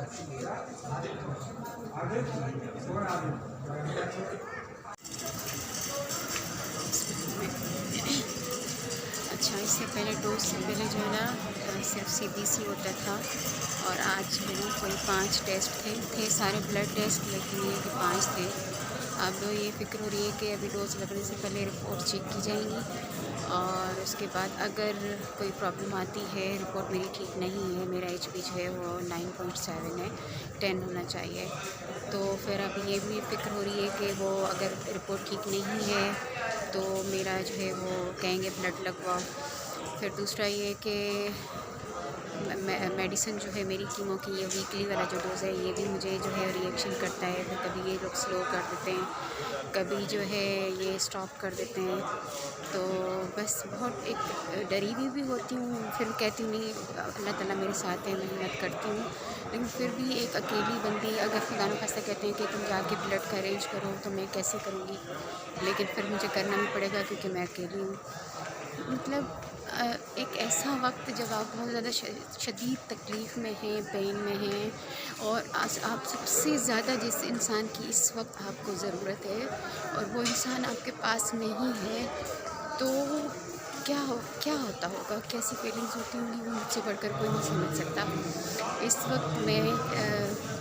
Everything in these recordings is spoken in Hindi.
अच्छा, इससे पहले डोज से पहले जो है ना सिर्फ CBC होता था, और आज जो है कोई 5 टेस्ट थे सारे ब्लड टेस्ट, लेकिन ये कि 5 थे। अब ये फ़िक्र हो रही है कि अभी डोज लगने से पहले रिपोर्ट चेक की जाएंगी, और उसके बाद अगर कोई प्रॉब्लम आती है, रिपोर्ट मेरी ठीक नहीं है, मेरा HB जो है वो 9.7 है, 10 होना चाहिए, तो फिर अब ये भी फ़िक्र हो रही है कि वो अगर रिपोर्ट ठीक नहीं है तो मेरा जो है वो कहेंगे ब्लड लगवाओ। फिर दूसरा ये कि मेडिसिन जो है मेरी कीमो की, ये वीकली वाला जो डोज़ है, ये भी मुझे जो है रिएक्शन करता है। फिर कभी ये लोग स्लो कर देते हैं, कभी जो है ये स्टॉप कर देते हैं, तो बस बहुत एक डरी हुई भी होती हूँ। फिर कहती हूँ नहीं, अल्लाह ताला मेरे साथ है, मैं मेहनत करती हूँ, लेकिन फिर भी एक अकेली बंदी, अगर खुदा न खास्ता कहते हैं कि तुम जाके ब्लड का अरेंज करो, तो मैं कैसे करूँगी? लेकिन फिर मुझे करना भी पड़ेगा क्योंकि मैं अकेली हूँ। मतलब एक ऐसा वक्त जब आप बहुत ज़्यादा शदीद तकलीफ़ में हैं, पेन में हैं, और आप सबसे ज़्यादा जिस इंसान की इस वक्त आपको ज़रूरत है और वो इंसान आपके पास नहीं है, तो क्या होता होगा, कैसी फीलिंग्स होती होंगी, वो मुझसे बढ़कर कोई नहीं समझ सकता। इस वक्त मैं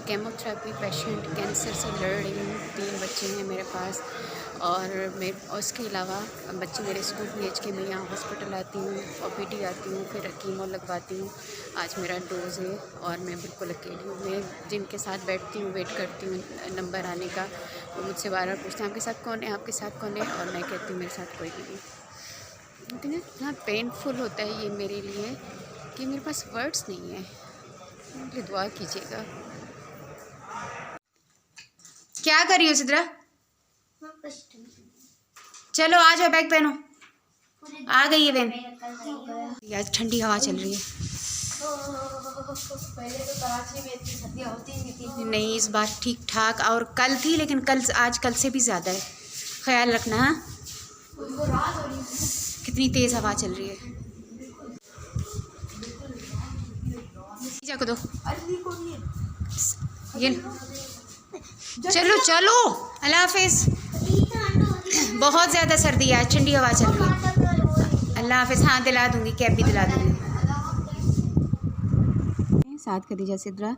केमोथेरेपी पेशेंट, कैंसर से लड़ रही हूँ, 3 बच्चे हैं मेरे पास, और उसके अलावा बच्चे मेरे स्कूल भेज के मैं यहाँ हॉस्पिटल आती हूँ, OPD आती हूँ, फिर कीमो लगवाती हूँ। आज मेरा डोज़ है और मैं बिल्कुल अकेली हूँ। मैं जिनके साथ बैठती हूँ, वेट करती हूँ नंबर आने का, वो मुझसे बार-बार पूछते हैं आपके साथ कौन है, आपके साथ कौन है, और मैं कहती हूँ मेरे साथ कोई नहीं है। लेकिन इतना पेनफुल होता है ये मेरे लिए कि मेरे पास वर्ड्स नहीं है। मेरे लिए दुआ कीजिएगा। क्या कर रही हो सिद्रा? चलो आ जाओ, बैग पहनो। आ गई है बहन। यार ठंडी हवा चल रही है। पहले तो कराची में इतनी सर्दियाँ होती नहीं थी। नहीं, इस बार ठीक ठाक, और कल थी, लेकिन आज कल से भी ज़्यादा है। ख्याल रखना। कितनी तेज़ हवा चल रही है। जाको दो ये। चलो चलो, अल्लाह हाफिज़। बहुत ज़्यादा सर्दी है आज, ठंडी हवा चल रही है। अल्लाह हाफिज़। हाँ दिला दूँगी, कैब भी दिला दूँगी। साथ खदीजा सिद्रा,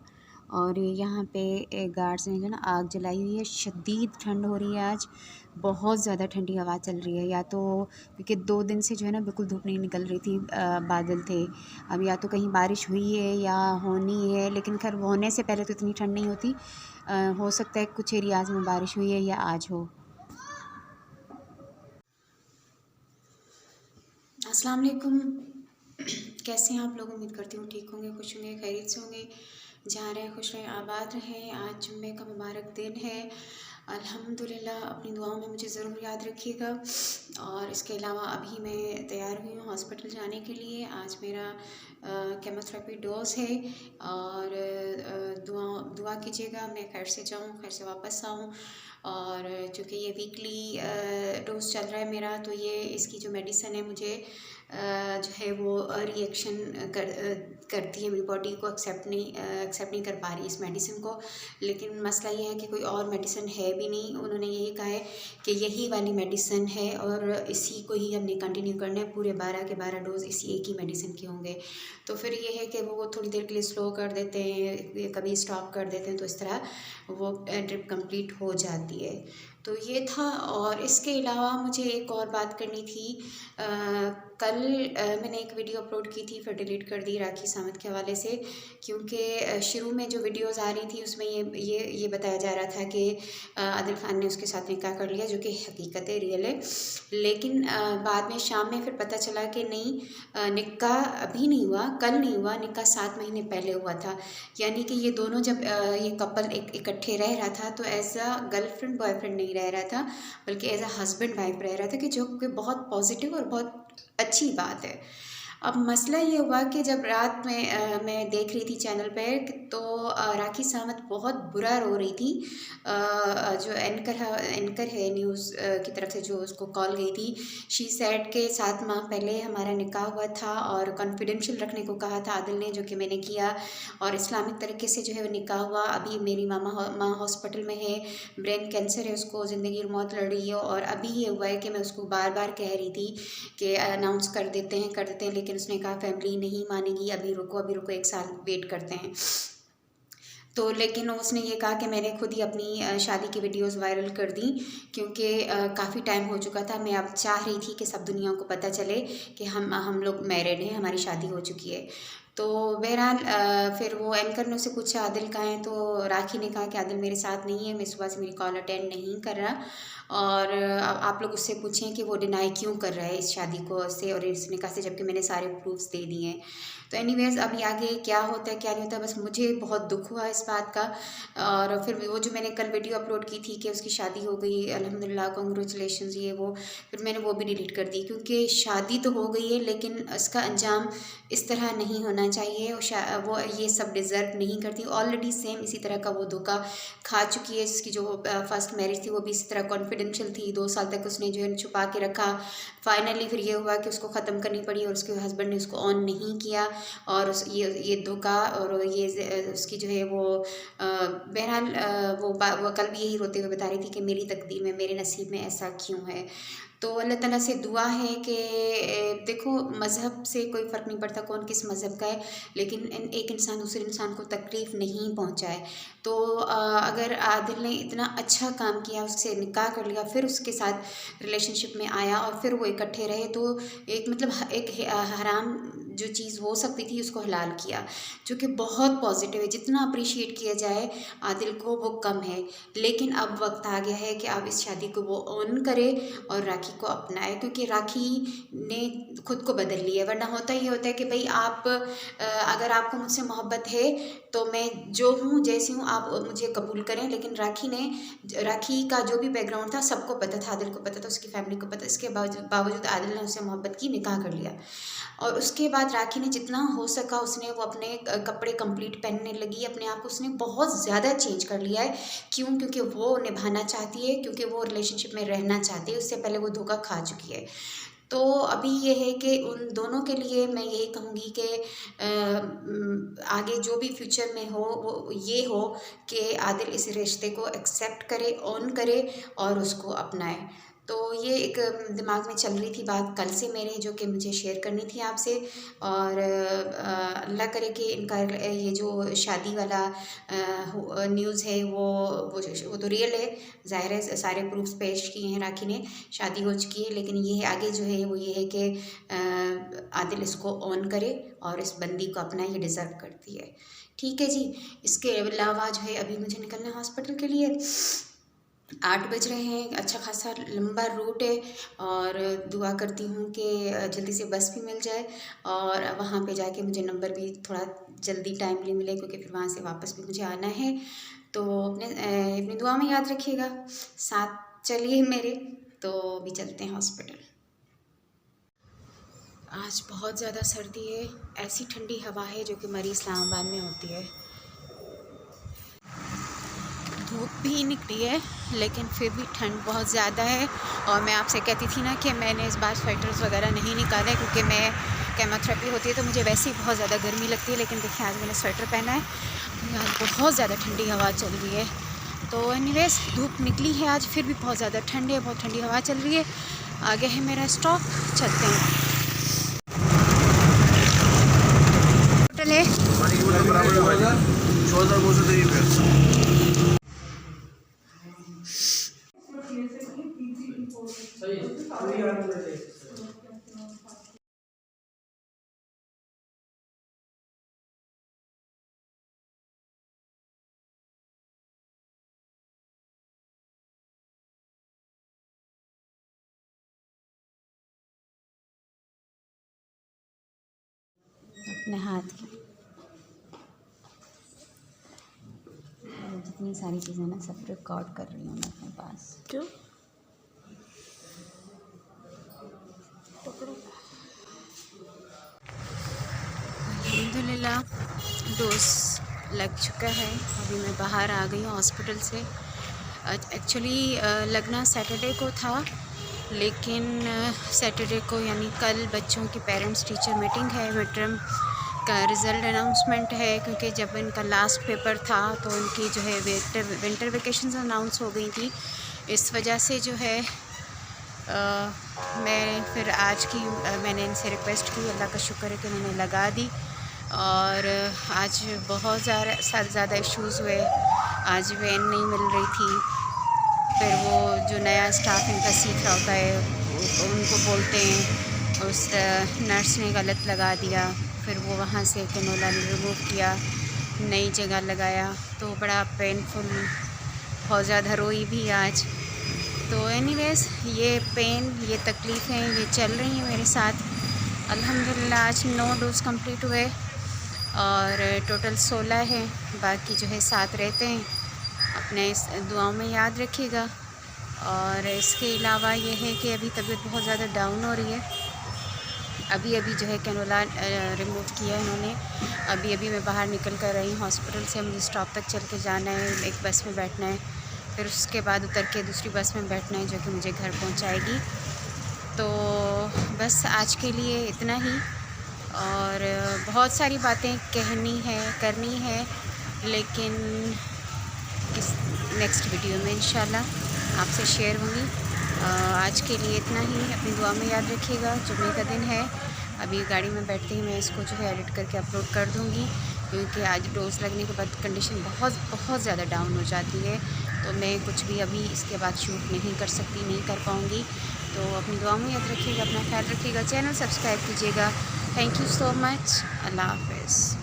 और यहाँ पे एक गार्ड्स ने जो ना आग जलाई हुई है। शदीद ठंड हो रही है आज, बहुत ज़्यादा ठंडी हवा चल रही है। या तो क्योंकि 2 दिन से जो है ना बिल्कुल धूप नहीं निकल रही थी, बादल थे। अब या तो कहीं बारिश हुई है या होनी है, लेकिन खैर होने से पहले तो इतनी ठंड नहीं होती। हो सकता है कुछ एरियाज़ में बारिश हुई है या आज हो। अस्सलाम वालेकुम, कैसे हैं आप लोग? उम्मीद करती हूँ ठीक होंगे, खुश होंगे, खैरियत से होंगे। जहाँ रहें खुश रहें, आबाद रहें। आज जुम्मे का मुबारक दिन है, अल्हम्दुलिल्लाह। अपनी दुआओं में मुझे ज़रूर याद रखिएगा। और इसके अलावा अभी मैं तैयार हुई हूँ हॉस्पिटल जाने के लिए। आज मेरा केमोथेरेपी डोज़ है, और दुआ कीजिएगा मैं खैर से जाऊँ, खैर से वापस आऊँ। और चूँकि ये वीकली डोज चल रहा है मेरा, तो ये इसकी जो मेडिसिन है मुझे जो है वो रिएक्शन करती है, मेरी बॉडी को एक्सेप्ट नहीं कर पा रही इस मेडिसिन को। लेकिन मसला ये है कि कोई और मेडिसिन है भी नहीं। उन्होंने यही कहा है कि यही वाली मेडिसिन है और इसी को ही हमने कंटिन्यू करना है। पूरे 12 के 12 डोज इसी एक ही मेडिसिन के होंगे। तो फिर ये है कि वो थोड़ी देर के लिए स्लो कर देते हैं, कभी स्टॉप कर देते हैं, तो इस तरह वो ड्रिप कंप्लीट हो जाती है। तो ये था। और इसके अलावा मुझे एक और बात करनी थी। कल मैंने एक वीडियो अपलोड की थी, फिर डिलीट कर दी राखी सावंत के हवाले से, क्योंकि शुरू में जो वीडियोस आ रही थी उसमें ये बताया जा रहा था कि आदिल ख़ान ने उसके साथ निकाह कर लिया, जो कि हकीकत है, रियल है। लेकिन बाद में शाम में फिर पता चला कि नहीं, निकाह अभी नहीं हुआ, कल नहीं हुआ, निकाह 7 महीने पहले हुआ था। यानी कि ये दोनों जब ये कपल इकट्ठे रह रहा था तो एज अ गर्लफ्रेंड बॉयफ्रेंड नहीं रह रहा था, बल्कि एज अ हस्बैंड वाइफ रह रहा था, कि जो कि बहुत पॉजिटिव और बहुत अच्छी बात है। अब मसला ये हुआ कि जब रात में मैं देख रही थी चैनल पे तो राखी सावंत बहुत बुरा रो रही थी। जो एंकर है न्यूज़ की तरफ से जो उसको कॉल गई थी, शी सेड के 7 माह पहले हमारा निकाह हुआ था और कॉन्फिडेंशियल रखने को कहा था आदिल ने, जो कि मैंने किया और इस्लामिक तरीके से जो है वो निकाह हुआ। अभी मेरी माँ हॉस्पिटल में है, ब्रेन कैंसर है, उसको ज़िंदगी और मौत लड़ रही है और अभी ये हुआ है कि मैं उसको बार बार कह रही थी कि अनाउंस कर देते हैं, लेकिन उसने कहा फैमिली नहीं मानेगी, अभी रुको 1 साल वेट करते हैं। तो लेकिन उसने ये कहा कि मैंने खुद ही अपनी शादी की वीडियोस वायरल कर दी क्योंकि काफ़ी टाइम हो चुका था। मैं अब चाह रही थी कि सब दुनिया को पता चले कि हम लोग मैरिड हैं, हमारी शादी हो चुकी है। तो बहरहाल फिर वो एंकर ने उससे पूछा आदिल कहाँ है, तो राखी ने कहा कि आदिल मेरे साथ नहीं है, मैं सुबह से मेरी कॉल अटेंड नहीं कर रहा और आप लोग उससे पूछें कि वो डिनाई क्यों कर रहा है इस शादी को से और इस निकाह से, जबकि मैंने सारे प्रूफ्स दे दिए हैं। तो एनीवेज़ अभी आगे क्या होता है क्या नहीं होता है, बस मुझे बहुत दुख हुआ इस बात का। और फिर वो जो मैंने कल वीडियो अपलोड की थी कि उसकी शादी हो गई, अल्हम्दुलिल्लाह, कांग्रेचुलेशंस, ये वो, फिर मैंने वो भी डिलीट कर दी क्योंकि शादी तो हो गई है लेकिन इसका अंजाम इस तरह नहीं होना चाहिए। वो ये सब डिज़र्व नहीं करती। ऑलरेडी सेम इसी तरह का वो धोखा खा चुकी है। इसकी जो फर्स्ट मैरिज थी वो भी इसी तरह कॉन्फिडेंशियल थी, 2 साल तक उसने जो है छुपा के रखा। फाइनली फिर ये हुआ कि उसको ख़त्म करनी पड़ी और उसके हस्बैंड ने उसको ऑन नहीं किया और ये धोखा और ये उसकी जो है वो बहरहाल वो कल भी यही रोते हुए बता रही थी कि मेरी तकदीर में, मेरे नसीब में ऐसा क्यों है। तो अल्लाह ताला से दुआ है कि देखो मज़हब से कोई फ़र्क नहीं पड़ता कौन किस मज़हब का है, लेकिन एक इंसान दूसरे इंसान को तकलीफ़ नहीं पहुंचाए। तो अगर आदिल ने इतना अच्छा काम किया, उससे निकाह कर लिया, फिर उसके साथ रिलेशनशिप में आया और फिर वो इकट्ठे रहे, तो एक मतलब एक हराम जो चीज़ हो सकती थी उसको हलाल किया, जो कि बहुत पॉजिटिव है। जितना अप्रिशिएट किया जाए आदिल को वो कम है। लेकिन अब वक्त आ गया है कि अब इस शादी को वो ऑन करे और राखी को अपनाए, क्योंकि राखी ने खुद को बदल लिया है। वरना होता ही होता है कि भाई आप अगर आपको मुझसे मोहब्बत है तो मैं जो हूँ जैसी हूँ आप मुझे कबूल करें। लेकिन राखी का जो भी बैकग्राउंड था सबको पता था, आदिल को पता था, उसकी फैमिली को पता। इसके बावजूद आदिल ने उससे मोहब्बत की, निकाह कर लिया और उसके बाद राखी ने जितना हो सका उसने वो अपने कपड़े कंप्लीट पहनने लगी। अपने आप को उसने बहुत ज़्यादा चेंज कर लिया है। क्यों? क्योंकि वो निभाना चाहती है, क्योंकि वो रिलेशनशिप में रहना चाहती है। उससे पहले वो धोखा खा चुकी है। तो अभी ये है कि उन दोनों के लिए मैं यही कहूँगी कि आगे जो भी फ्यूचर में हो वो ये हो कि आदिल इस रिश्ते को एक्सेप्ट करे, ऑन करे और उसको अपनाए। तो ये एक दिमाग में चल रही थी बात कल से मेरे, जो कि मुझे शेयर करनी थी आपसे। और अल्लाह करे कि इनका ये जो शादी वाला न्यूज़ है वो तो रियल है, ज़ाहिर है, सारे प्रूफ्स पेश किए हैं, राखी ने शादी हो चुकी है। लेकिन ये आगे जो है वो ये है कि आदिल इसको ऑन करे और इस बंदी को अपना, ये डिज़र्व करती है। ठीक है जी। इसके अलावा जो है अभी मुझे निकलना है हॉस्पिटल के लिए, 8 बज रहे हैं, अच्छा खासा लंबा रूट है और दुआ करती हूँ कि जल्दी से बस भी मिल जाए और वहाँ पे जाके मुझे नंबर भी थोड़ा जल्दी टाइमली मिले, क्योंकि फिर वहाँ से वापस भी मुझे आना है। तो अपनी दुआ में याद रखिएगा, साथ चलिए मेरे। तो अभी चलते हैं हॉस्पिटल। आज बहुत ज़्यादा सर्दी है, ऐसी ठंडी हवा है जो कि मरी इस्लामाबाद में होती है। धूप भी निकली है लेकिन फिर भी ठंड बहुत ज़्यादा है। और मैं आपसे कहती थी ना कि मैंने इस बार स्वेटर्स वगैरह नहीं निकाले, क्योंकि मैं केमोथेरेपी होती है तो मुझे वैसे ही बहुत ज़्यादा गर्मी लगती है। लेकिन देखिए आज मैंने स्वेटर पहना है, तो आज बहुत ज़्यादा ठंडी हवा चल रही है। तो एनीवेज धूप निकली है आज, फिर भी बहुत ज़्यादा ठंड है, बहुत ठंडी हवा चल रही है। आगे है मेरा स्टॉप, चलते हैं। होटल है अपने हाथ की जितनी सारी चीज़ें ना सब रिकॉर्ड कर रही हूँ मैं अपने पास। क्यों? पकड़ो। डोज लग चुका है। अभी मैं बाहर आ गई हूँ हॉस्पिटल से। एक्चुअली लगना सैटरडे को था, लेकिन सैटरडे को यानी कल बच्चों की पेरेंट्स टीचर मीटिंग है, मिड टर्म का रिज़ल्ट अनाउंसमेंट है, क्योंकि जब इनका लास्ट पेपर था तो इनकी जो है विंटर वेकेशंस अनाउंस हो गई थी। इस वजह से जो है मैं फिर आज की मैंने इनसे रिक्वेस्ट की, अल्लाह का शुक्र है कि मैंने लगा दी। और आज बहुत ज़्यादा इश्यूज़ हुए। आज वैन नहीं मिल रही थी, फिर वो जो नया स्टाफ इनका सीख रहा होता है उनको बोलते हैं, उस नर्स ने गलत लगा दिया, फिर वो वहाँ से कैनोला रिमूव किया, नई जगह लगाया, तो बड़ा पेनफुल, बहुत ज़्यादा रोई भी आज। तो एनीवेज़ ये पेन, ये तकलीफ़ें ये चल रही हैं मेरे साथ। अल्हम्दुलिल्लाह आज 9 डोज़ कंप्लीट हुए और टोटल 16 हैं, बाकी जो है 7 रहते हैं। अपने इस दुआओं में याद रखिएगा। और इसके अलावा ये है कि अभी तबीयत बहुत ज़्यादा डाउन हो रही है। अभी जो है कैनोला रिमूव किया है इन्होंने। अभी मैं बाहर निकल कर रही हूँ हॉस्पिटल से। मुझे स्टॉप तक चल के जाना है, एक बस में बैठना है, फिर उसके बाद उतर के दूसरी बस में बैठना है जो कि मुझे घर पहुँचाएगी। तो बस आज के लिए इतना ही। और बहुत सारी बातें कहनी है, करनी है, लेकिन इस नेक्स्ट वीडियो में इंशाल्लाह आपसे शेयर होंगी। आज के लिए इतना ही। अपनी दुआ में याद रखिएगा। जुम्मे का दिन है। अभी गाड़ी में बैठते ही मैं इसको जो है एडिट करके अपलोड कर दूँगी, क्योंकि आज डोज़ लगने के बाद कंडीशन बहुत ज़्यादा डाउन हो जाती है, तो मैं कुछ भी अभी इसके बाद शूट नहीं कर सकती, नहीं कर पाऊँगी। तो अपनी दुआ में याद रखिएगा, अपना ख्याल रखिएगा, चैनल सब्सक्राइब कीजिएगा। Thank you so much. अल्लाह हाफ़िज़।